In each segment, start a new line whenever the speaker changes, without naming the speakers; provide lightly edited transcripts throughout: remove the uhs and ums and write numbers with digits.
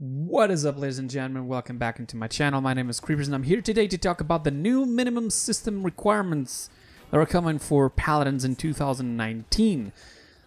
What is up, ladies and gentlemen? Welcome back into my channel. My name is Kreepers and I'm here today to talk about the new minimum system requirements that are coming for Paladins in 2019.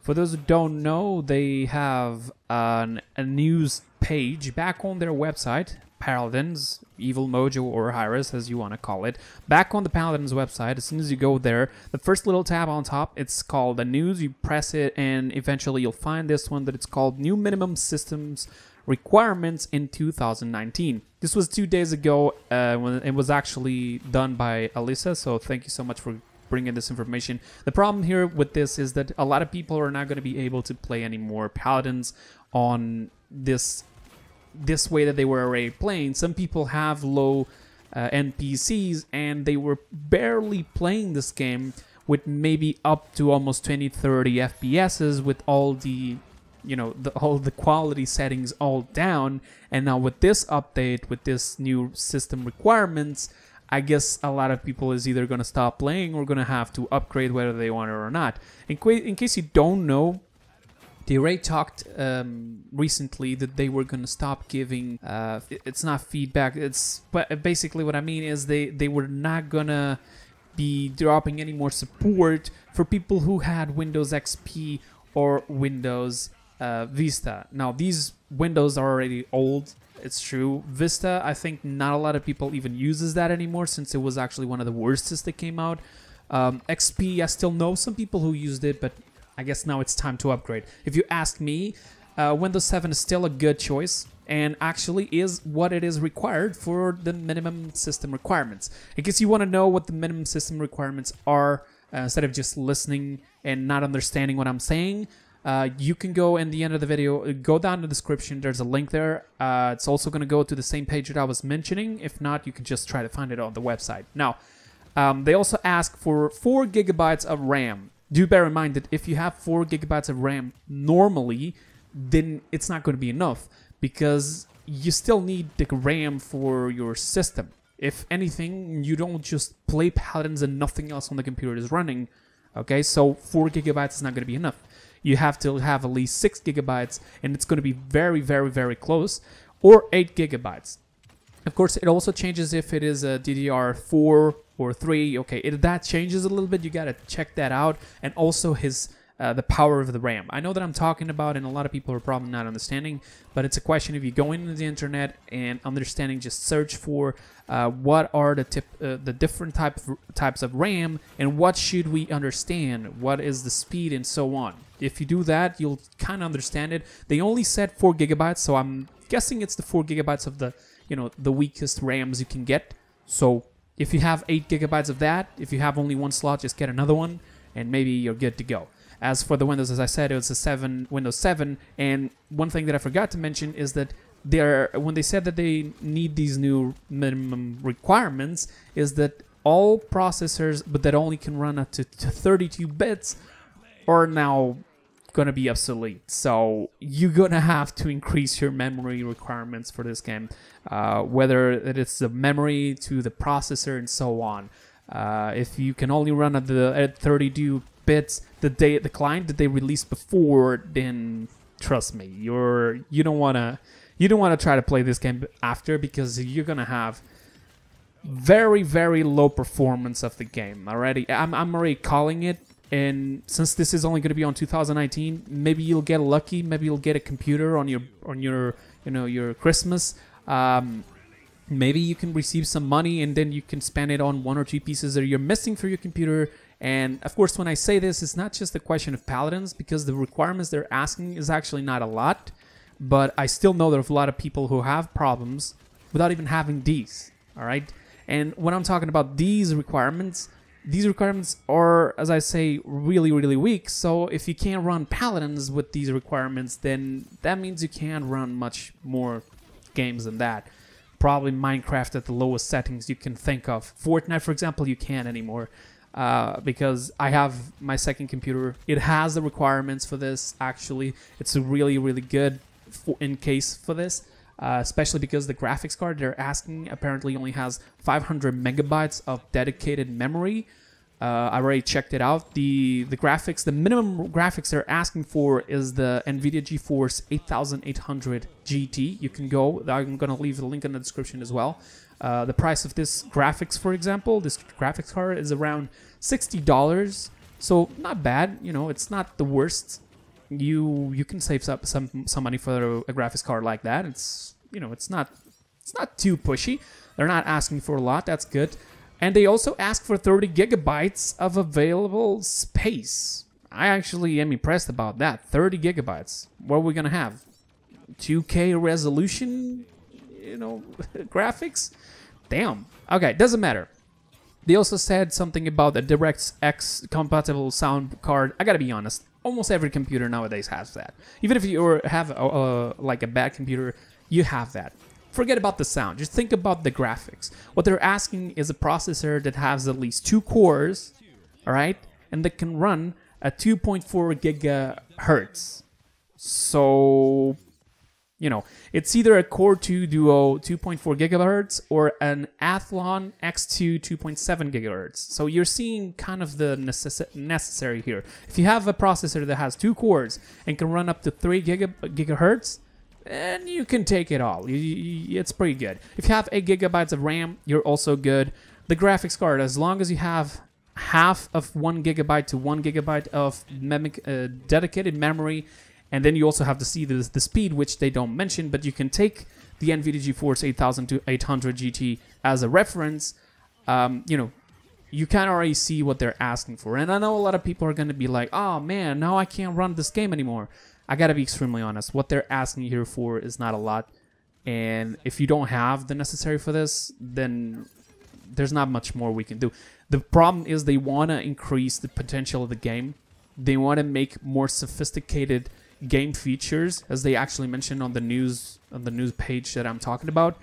For those who don't know, they have a news page back on their website, Paladins, Evil Mojo, or Hyris, as you want to call it. Back on the Paladins website, as soon as you go there, the first little tab on top, it's called the news. You press it and eventually you'll find this one that it's called New Minimum Systems Requirements in 2019. This was 2 days ago when it was actually done by Alyssa, so thank you so much for bringing this information. The problem here with this is that a lot of people are not going to be able to play any more Paladins on this way that they were already playing. Some people have low NPCs and they were barely playing this game with maybe up to almost 20-30 FPSs with all the all the quality settings all down. And now with this update, with this new system requirements, I guess a lot of people is either going to stop playing or going to have to upgrade whether they want it or not. In case you don't know, they already talked recently that they were going to stop giving, it's not feedback, but basically what I mean is they were not going to be dropping any more support for people who had Windows XP or Windows Vista. Now these windows are already old, it's true. Vista, I think not a lot of people even uses that anymore since it was actually one of the worstest that came out. XP, I still know some people who used it, but I guess now it's time to upgrade. If you ask me, Windows 7 is still a good choice and actually is what it is required for the minimum system requirements. In case you want to know what the minimum system requirements are, instead of just listening and not understanding what I'm saying, you can go in the end of the video, go down in the description, there's a link there. It's also going to go to the same page that I was mentioning. If not, you can just try to find it on the website. Now, they also ask for 4 gigabytes of RAM. Do bear in mind that if you have 4 gigabytes of RAM normally, then it's not going to be enough because you still need the RAM for your system. If anything, you don't just play Paladins and nothing else on the computer is running. Okay, so 4 gigabytes is not going to be enough. You have to have at least 6 gigabytes, and it's going to be very, very, very close, or 8 gigabytes. Of course, it also changes if it is a DDR4 or 3. Okay, if that changes a little bit, you got to check that out. And also the power of the RAM. I know that I'm talking about, and a lot of people are probably not understanding, but it's a question if you go into the internet and understanding, just search for what are the different types of RAM and what should we understand, what is the speed and so on. If you do that, you'll kind of understand it. They only said 4 gigabytes, so I'm guessing it's the 4 gigabytes of the weakest RAMs you can get. So if you have 8 gigabytes of that, if you have only one slot, just get another one and maybe you're good to go. As for the Windows, as I said, it was a Windows 7, and one thing that I forgot to mention is that when they said that they need these new minimum requirements, is that all processors, but that only can run up to 32 bits, are now going to be obsolete. So you're going to have to increase your memory requirements for this game, whether it's the memory to the processor and so on. If you can only run at 32 bits the client that they released before, then trust me, you don't want to try to play this game after, because you're gonna have very, very low performance of the game already. I'm already calling it, and since this is only going to be on 2019, maybe you'll get lucky, maybe you'll get a computer on your Christmas. Maybe you can receive some money and then you can spend it on 1 or 2 pieces that you're missing for your computer. And of course, when I say this, it's not just a question of Paladins, because the requirements they're asking is actually not a lot. But I still know there's a lot of people who have problems without even having these. All right. And when I'm talking about these requirements are, as I say, really, really weak. So if you can't run Paladins with these requirements, then that means you can't run much more games than that. Probably Minecraft at the lowest settings you can think of. Fortnite, for example, you can't anymore. Because I have my second computer. It has the requirements for this, actually. It's really, really good in case for this. Especially because the graphics card they're asking apparently only has 500 megabytes of dedicated memory. I already checked it out. The graphics, the minimum graphics they're asking for is the NVIDIA GeForce 8800 GT. You can go. I'm going to leave the link in the description as well. The price of this graphics, for example, this graphics card is around $60. So not bad. You know, it's not the worst. You can save some money for a graphics card like that. It's, you know, it's not too pushy. They're not asking for a lot. That's good. And they also ask for 30 gigabytes of available space. I actually am impressed about that. 30 gigabytes. What are we going to have? 2K resolution, you know, graphics? Damn. Okay, doesn't matter. They also said something about the DirectX compatible sound card. I got to be honest. Almost every computer nowadays has that. Even if you have like a bad computer, you have that. Forget about the sound. Just think about the graphics. What they're asking is a processor that has at least 2 cores, all right, and that can run at 2.4 gigahertz. So, you know, it's either a Core 2 Duo 2.4 gigahertz or an Athlon X2 2.7 gigahertz. So you're seeing kind of the necessary here. If you have a processor that has 2 cores and can run up to 3 gigahertz, and you can take it all. It's pretty good. If you have 8 gigabytes of RAM, you're also good. The graphics card, as long as you have half of 1 gigabyte to 1 gigabyte of dedicated memory, and then you also have to see the speed, which they don't mention, but you can take the NVIDIA GeForce 8800 GT as a reference. You know, you can already see what they're asking for. And I know a lot of people are going to be like, oh man, now I can't run this game anymore. I gotta be extremely honest. What they're asking here for is not a lot. And if you don't have the necessary for this, then there's not much more we can do. The problem is they want to increase the potential of the game. They want to make more sophisticated game features, as they actually mentioned on the news page that I'm talking about.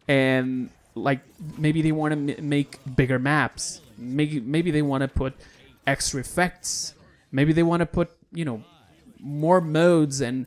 And like maybe they want to make bigger maps. Maybe they want to put extra effects. Maybe they want to put, you know, more modes, and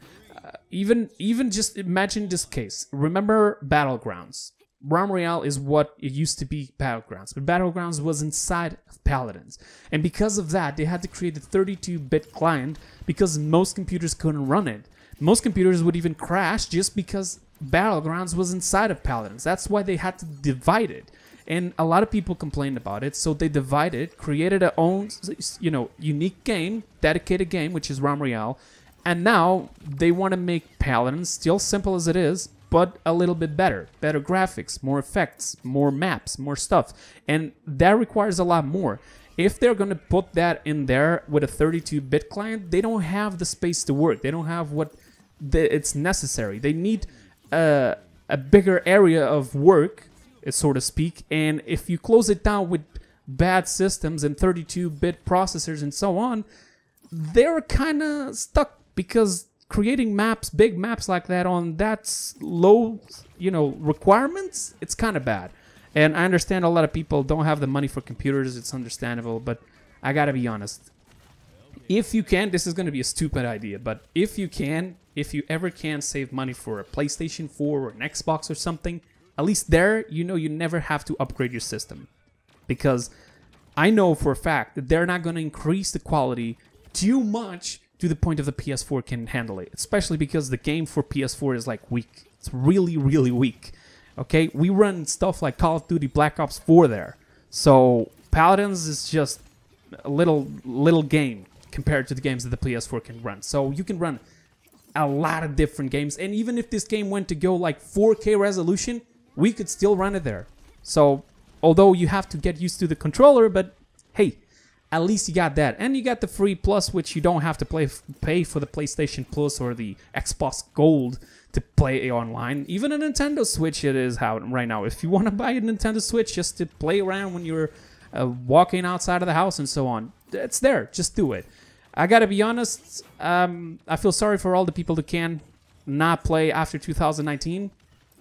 even just imagine this case. Remember Battlegrounds? Realm Royale is what it used to be, Battlegrounds, but Battlegrounds was inside of Paladins, and because of that they had to create a 32-bit client because most computers couldn't run it. Most computers would even crash just because Battlegrounds was inside of Paladins. That's why they had to divide it. And a lot of people complained about it, so they divided, created their own, you know, unique game, dedicated game, which is Realm Royale, and now they want to make Paladins still simple as it is, but a little bit better graphics, more effects, more maps, more stuff, and that requires a lot more. If they're going to put that in there with a 32-bit client, they don't have the space to work. They don't have what it's necessary. They need a bigger area of work, so to speak, and if you close it down with bad systems and 32-bit processors and so on, they're kind of stuck, because creating maps, big maps like that on that low, you know, requirements, it's kind of bad. And I understand a lot of people don't have the money for computers. It's understandable, but I gotta be honest. If you can, this is going to be a stupid idea, but if you ever can save money for a PlayStation 4 or an Xbox or something, at least there, you know, you never have to upgrade your system. Because I know for a fact that they're not going to increase the quality too much to the point of the PS4 can handle it. Especially because the game for PS4 is like weak. It's really, really weak. Okay, we run stuff like Call of Duty Black Ops 4 there. So Paladins is just a little game compared to the games that the PS4 can run. So you can run a lot of different games. And even if this game went to go like 4K resolution, we could still run it there. So, although you have to get used to the controller, but hey, at least you got that. And you got the free plus, which you don't have to pay for the PlayStation Plus or the Xbox Gold to play online. Even a Nintendo Switch, it is out right now. If you want to buy a Nintendo Switch just to play around when you're walking outside of the house and so on, it's there. Just do it. I gotta be honest, I feel sorry for all the people who can not play after 2019.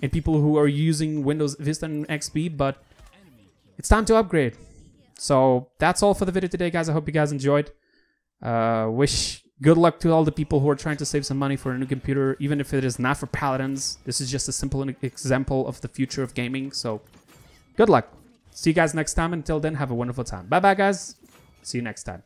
And people who are using Windows Vista and XP, but it's time to upgrade. So that's all for the video today, guys. I hope you guys enjoyed. Wish good luck to all the people who are trying to save some money for a new computer, even if it is not for Paladins. This is just a simple example of the future of gaming. So good luck. See you guys next time. Until then, have a wonderful time. Bye-bye, guys. See you next time.